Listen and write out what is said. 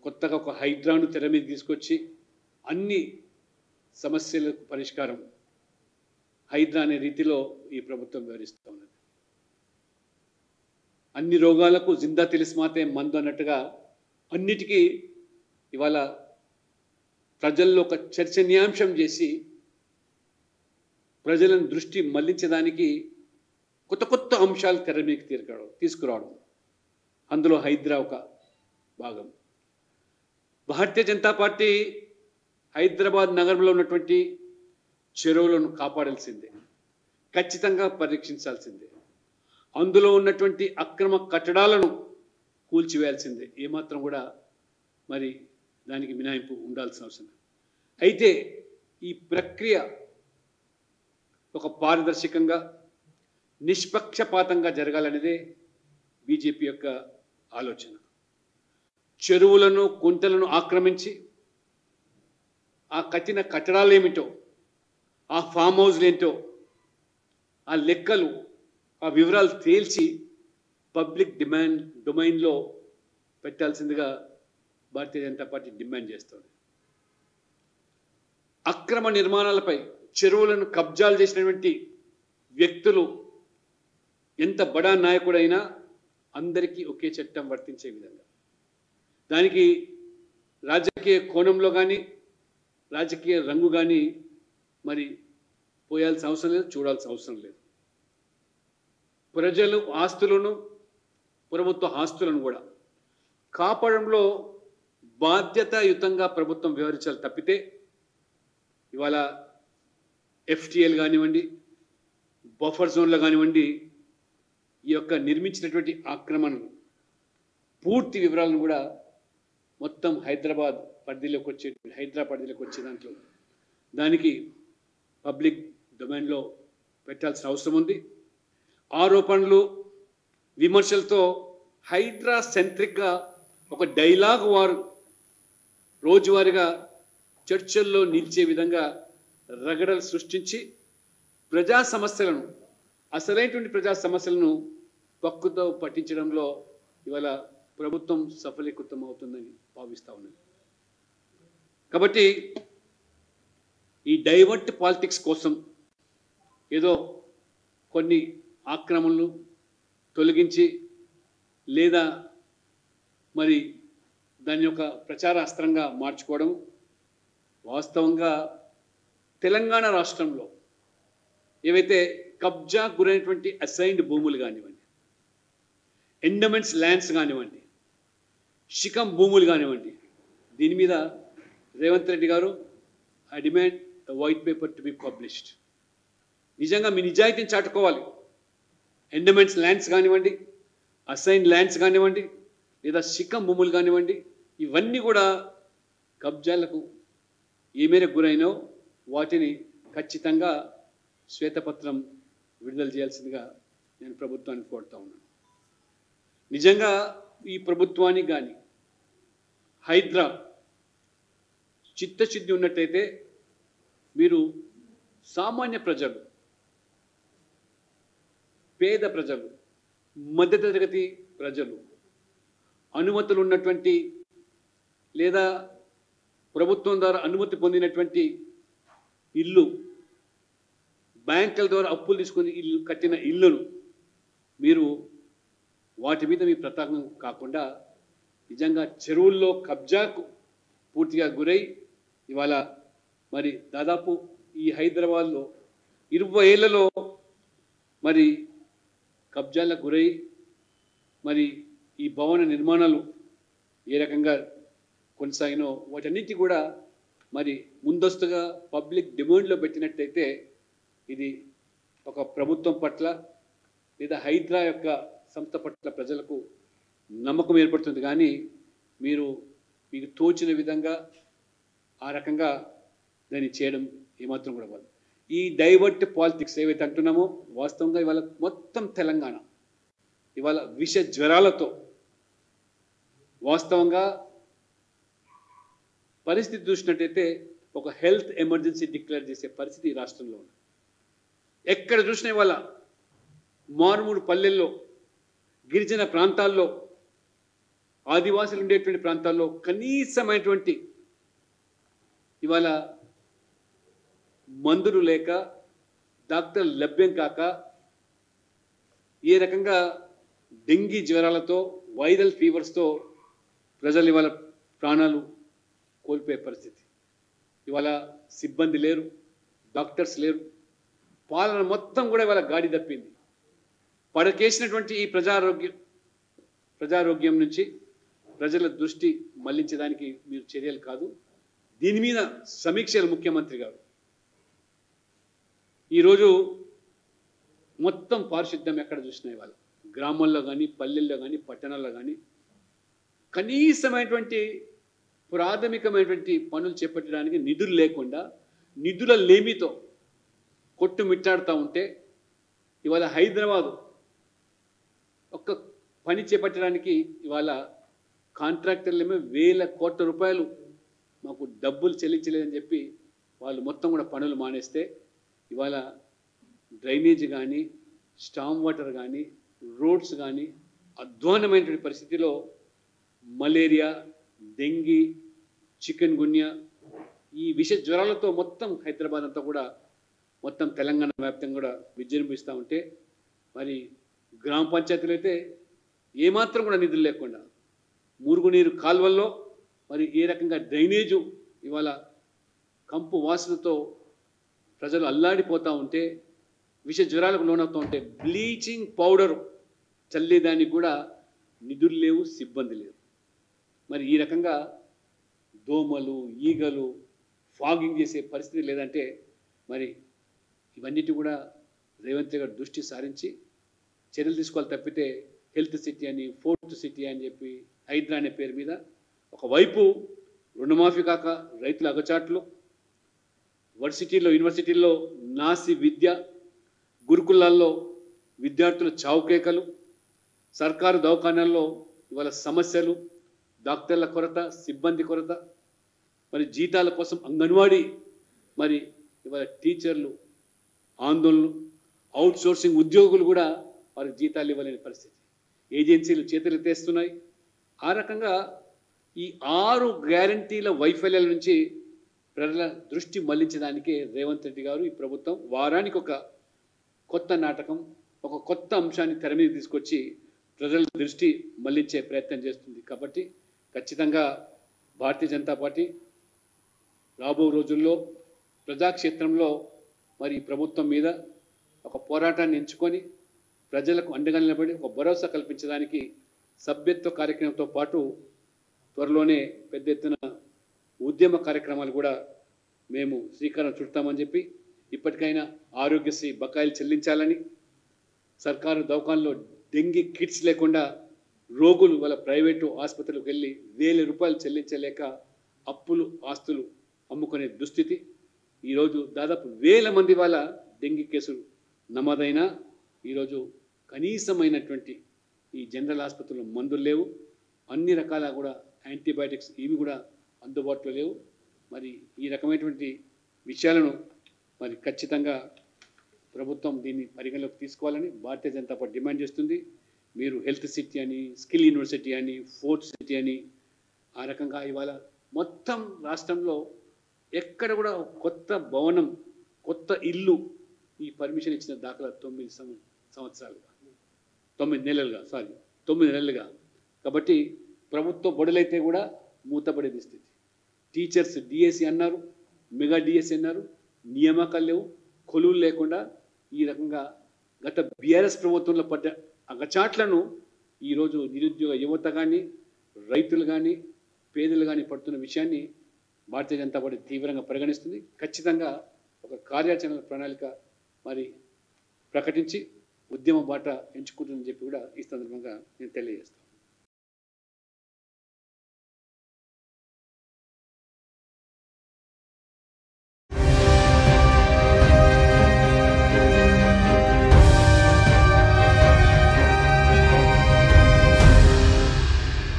కొత్తగా ఒక హైడ్రాను తెర మీద తీసుకొచ్చి అన్ని సమస్యలకు పరిష్కారం హైడ్రా అనే రీతిలో ఈ ప్రభుత్వం వివరిస్తూ ఉన్నది. అన్ని రోగాలకు జిందా తెలిసిమాతే మందు అన్నట్టుగా అన్నిటికీ ఇవాళ ప్రజల్లో ఒక చర్చనీయాంశం చేసి ప్రజలను దృష్టి మళ్లించడానికి కొత్త కొత్త అంశాలు తెర మీదకి తీసుకురావడం, అందులో హైడ్రా ఒక భాగం. భారతీయ జనతా పార్టీ హైదరాబాద్ నగరంలో ఉన్నటువంటి చెరువులను కాపాడాల్సిందే, ఖచ్చితంగా పరీక్షించాల్సిందే. అందులో ఉన్నటువంటి అక్రమ కట్టడాలను కూల్చివేయాల్సిందే, ఏమాత్రం కూడా మరి దానికి మినహాయింపు ఉండాల్సిన అవసరం. అయితే ఈ ప్రక్రియ ఒక పారదర్శకంగా నిష్పక్షపాతంగా జరగాలనేదే బీజేపీ యొక్క ఆలోచన. చెరువులను కుంటలను ఆక్రమించి ఆ కట్టిన కట్టడాలు ఏమిటో, ఆ ఫామ్ హౌస్లు ఏంటో, ఆ లెక్కలు, ఆ వివరాలు తేల్చి పబ్లిక్ డొమైన్లో పెట్టాల్సిందిగా భారతీయ జనతా పార్టీ డిమాండ్ చేస్తోంది. అక్రమ నిర్మాణాలపై చెరువులను కబ్జాలు చేసినటువంటి వ్యక్తులు ఎంత బడా నాయకుడైనా అందరికీ ఒకే చట్టం వర్తించే విధంగా, దానికి రాజకీయ కోణంలో కానీ రాజకీయ రంగు కానీ మరి పోయాల్సిన అవసరం లేదు, చూడాల్సిన అవసరం లేదు. ప్రజలు ఆస్తులను, ప్రభుత్వ ఆస్తులను కూడా కాపాడంలో బాధ్యతాయుతంగా ప్రభుత్వం వ్యవహరించాలి తప్పితే ఇవాళ ఎఫ్టీఎల్ కానివ్వండి, బఫర్ జోన్లు కానివ్వండి, ఈ యొక్క నిర్మించినటువంటి ఆక్రమణను పూర్తి వివరాలను కూడా మొత్తం హైదరా పరిధిలోకి వచ్చే దాంట్లో దానికి పబ్లిక్ డొమైన్లో పెట్టాల్సిన అవసరం ఉంది. ఆరోపణలు విమర్శలతో హైడ్రా సెంట్రిక్గా ఒక డైలాగ్ వారు రోజువారీగా చర్చల్లో నిలిచే విధంగా రగడలు సృష్టించి ప్రజా సమస్యలను, అసలైనటువంటి ప్రజా సమస్యలను పక్కుతో పట్టించడంలో ఇవాళ ప్రభుత్వం సఫలీకృతం అవుతుందని భావిస్తూ ఉన్నది. కాబట్టి ఈ డైవర్ట్ పాలిటిక్స్ కోసం ఏదో కొన్ని ఆక్రమణలు తొలగించి లేదా మరి దాని యొక్క ప్రచార అస్త్రంగా మార్చుకోవడం, వాస్తవంగా తెలంగాణ రాష్ట్రంలో ఏవైతే కబ్జా గురైనటువంటి అసైన్డ్ భూములు కానివ్వండి, ఎండోమెంట్స్ ల్యాండ్స్ కానివ్వండి, శిఖం భూములు కానివ్వండి, దీని మీద రేవంత్ రెడ్డి గారు I demand white paper to be published. నిజంగా మీ నిజాయితీని చాటుకోవాలి. ఎండోమెంట్స్ ల్యాండ్స్ కానివ్వండి, అసైన్డ్ ల్యాండ్స్ కానివ్వండి, లేదా శిఖం భూములు కానివ్వండి, ఇవన్నీ కూడా కబ్జాలకు ఏ మేరకు గురైనో వాటిని ఖచ్చితంగా శ్వేతపత్రం విడుదల చేయాల్సిందిగా నేను ప్రభుత్వాన్ని కోరుతా ఉన్నాను. నిజంగా ఈ ప్రభుత్వానికి కానీ హైడ్రా చిత్తశుద్ధి ఉన్నట్టయితే మీరు సామాన్య ప్రజలు, పేద ప్రజలు, మధ్యతరగతి ప్రజలు, అనుమతులు ఉన్నటువంటి లేదా ప్రభుత్వం ద్వారా అనుమతి పొందినటువంటి ఇల్లు, బ్యాంకుల ద్వారా అప్పులు తీసుకుని ఇల్లు కట్టిన ఇల్లును మీరు వాటి మీద మీ ప్రతాపం కాకుండా నిజంగా చెరువుల్లో కబ్జాకు పూర్తిగా గురై ఇవాళ మరి దాదాపు ఈ హైదరాబాద్లో 20 ఏళ్లలో మరి కబ్జాలకు గురై మరి ఈ భవన నిర్మాణాలు ఏ రకంగా కొనసాగినో వాటన్నిటి కూడా మరి ముందస్తుగా పబ్లిక్ డిమాండ్లో పెట్టినట్టయితే ఇది ఒక ప్రభుత్వం పట్ల లేదా హైడ్రా యొక్క సంస్థ పట్ల ప్రజలకు నమ్మకం ఏర్పడుతుంది. కానీ మీకు తోచిన విధంగా ఆ రకంగా దాన్ని చేయడం ఏమాత్రం కూడా కాదు. ఈ డైవర్ట్ పాలిటిక్స్ ఏవైతే అంటున్నామో వాస్తవంగా ఇవాళ మొత్తం తెలంగాణ ఇవాళ విష జ్వరాలతో వాస్తవంగా పరిస్థితి చూసినట్టయితే ఒక హెల్త్ ఎమర్జెన్సీ డిక్లేర్ చేసే పరిస్థితి ఈ రాష్ట్రంలో ఉంది. ఎక్కడ చూసినా ఇవాళ మారుమూడు పల్లెల్లో, గిరిజన ప్రాంతాల్లో ఆదివాసులు ఉండేటువంటి ప్రాంతాల్లో కనీసమైనటువంటి ఇవాళ మందులు లేక డాక్టర్ లభ్యం కాక ఏ రకంగా డెంగీ జ్వరాలతో వైరల్ ఫీవర్స్తో ప్రజలు ఇవాళ ప్రాణాలు కోల్పోయే పరిస్థితి. ఇవాళ సిబ్బంది లేరు, డాక్టర్స్ లేరు, పాలన మొత్తం కూడా ఇవాళ గాడి తప్పింది. పడకేసినటువంటి ఈ ప్రజారోగ్యం నుంచి ప్రజల దృష్టి మళ్లించడానికి మీరు చర్యలు కాదు, దీని మీద సమీక్షలు ముఖ్యమంత్రి గారు. ఈరోజు మొత్తం పారిశుద్ధ్యం ఎక్కడ చూసినా ఇవాళ గ్రామాల్లో కానీ పల్లెల్లో కానీ పట్టణాల్లో కానీ కనీసమైనటువంటి ప్రాథమికమైనటువంటి పనులు చేపట్టడానికి నిధులు లేకుండా నిధుల లేమితో కొట్టుమిట్టాడుతూ ఉంటే ఇవాళ హైదరాబాదు ఒక్క పని చేపట్టడానికి ఇవాళ కాంట్రాక్టర్లేమో వేల కోట్ల రూపాయలు మాకు డబ్బులు చెల్లించలేదని చెప్పి వాళ్ళు మొత్తం కూడా పనులు మానేస్తే ఇవాళ డ్రైనేజ్ కానీ స్టామ్ వాటర్ కానీ రోడ్స్ కానీ అధ్వానమైనటువంటి పరిస్థితిలో మలేరియా, డెంగీ, చికెన్ గున్యా ఈ విష జ్వరాలతో మొత్తం హైదరాబాద్ అంతా కూడా మొత్తం తెలంగాణ వ్యాప్తంగా కూడా విజృంభిస్తూ ఉంటే మరి గ్రామ పంచాయతీలు అయితే ఏమాత్రం కూడా నిధులు లేకుండా మురుగునీరు కాల్వల్లో మరి ఏ రకంగా డ్రైనేజు ఇవాళ కంపు వాసనతో ప్రజలు అల్లాడిపోతూ ఉంటే విష జ్వరాలకు లోనవుతూ ఉంటే బ్లీచింగ్ పౌడర్ చల్లేదానికి కూడా నిధులు లేవు, సిబ్బంది లేరు. మరి ఈ రకంగా దోమలు, ఈగలు ఫాగింగ్ చేసే పరిస్థితి లేదంటే మరి ఇవన్నిటి కూడా రేవంత్ గారు దృష్టి సారించి చర్యలు తీసుకోవాలి తప్పితే హెల్త్ సిటీ అని, ఫోర్త్ సిటీ అని చెప్పి హైడ్రా అనే పేరు మీద ఒకవైపు రుణమాఫీ కాక రైతుల అగచాట్లు, యూనివర్సిటీల్లో నాసి విద్య, గురుకులాల్లో విద్యార్థుల చావుకేకలు, సర్కారు దవాఖానాల్లో ఇవాళ సమస్యలు, డాక్టర్ల కొరత, సిబ్బంది కొరత, మరి జీతాల కోసం అంగన్వాడీ, మరి ఇవాళ టీచర్లు ఆందోళనలు, అవుట్ సోర్సింగ్ ఉద్యోగులు కూడా వారికి జీతాలు ఇవ్వలేని పరిస్థితి, ఏజెన్సీలు చేతులు ఎత్తేస్తున్నాయి. ఆ రకంగా ఈ 6 గ్యారంటీల వైఫల్యాల నుంచి ప్రజల దృష్టి మళ్లించడానికే రేవంత్ రెడ్డి గారు, ఈ ప్రభుత్వం వారానికి ఒక కొత్త నాటకం, ఒక కొత్త అంశాన్ని తెర మీద తీసుకొచ్చి ప్రజల దృష్టి మళ్లించే ప్రయత్నం చేస్తుంది. కాబట్టి ఖచ్చితంగా భారతీయ జనతా పార్టీ రాబో రోజుల్లో ప్రజాక్షేత్రంలో మరి ప్రభుత్వం మీద ఒక పోరాటాన్ని ఎంచుకొని ప్రజలకు అండగా నిలబడి ఒక భరోసా కల్పించడానికి సభ్యత్వ కార్యక్రమంతో పాటు త్వరలోనే పెద్ద ఎత్తున ఉద్యమ కార్యక్రమాలు కూడా మేము శ్రీకారం చుడతామని చెప్పి, ఇప్పటికైనా ఆరోగ్యశ్రీ బకాయిలు చెల్లించాలని, సర్కారు దవాఖానలో డెంగీ కిట్స్ లేకుండా రోగులు వాళ్ళ ప్రైవేటు ఆసుపత్రులకు వెళ్ళి వేల రూపాయలు చెల్లించలేక అప్పులు ఆస్తులు అమ్ముకునే దుస్థితి. ఈరోజు దాదాపు 1000 మంది వాళ్ళ డెంగీ కేసులు నమోదైనా ఈరోజు కనీసమైనటువంటి ఈ జనరల్ ఆసుపత్రుల్లో మందులు లేవు, అన్ని రకాల కూడా యాంటీబయాటిక్స్ ఇవి కూడా అందుబాటులో లేవు. మరి ఈ రకమైనటువంటి విషయాలను మరి ఖచ్చితంగా ప్రభుత్వం దీన్ని పరిగణలోకి తీసుకోవాలని భారతీయ జనతా పార్టీ డిమాండ్ చేస్తుంది. మీరు హెల్త్ సిటీ అని, స్కిల్ యూనివర్సిటీ అని, ఫోర్త్ సిటీ అని ఆ రకంగా ఇవాళ మొత్తం రాష్ట్రంలో ఎక్కడ కూడా కొత్త భవనం, కొత్త ఇల్లు ఈ పర్మిషన్ ఇచ్చిన దాఖలా 9 సంవత్సరాలుగా 9 నెలలుగా. కాబట్టి ప్రభుత్వ బడులైతే కూడా మూతపడేది స్థితి. టీచర్స్ డిఎస్సి అన్నారు, మెగా డిఎస్సి అన్నారు, నియామకాలు లేవు, కొలువులు లేకుండా ఈ రకంగా గత బీఆర్ఎస్ ప్రభుత్వంలో పడ్డ అగచాట్లను ఈరోజు నిరుద్యోగ యువత కానీ, రైతులు కానీ, పేదలు కానీ పడుతున్న విషయాన్ని భారతీయ జనతా పార్టీ తీవ్రంగా పరిగణిస్తుంది. ఖచ్చితంగా ఒక కార్యాచరణ ప్రణాళిక మరి ప్రకటించి ఉద్యమ బాట ఎంచుకుంటుందని చెప్పి కూడా ఈ సందర్భంగా నేను తెలియజేస్తాను.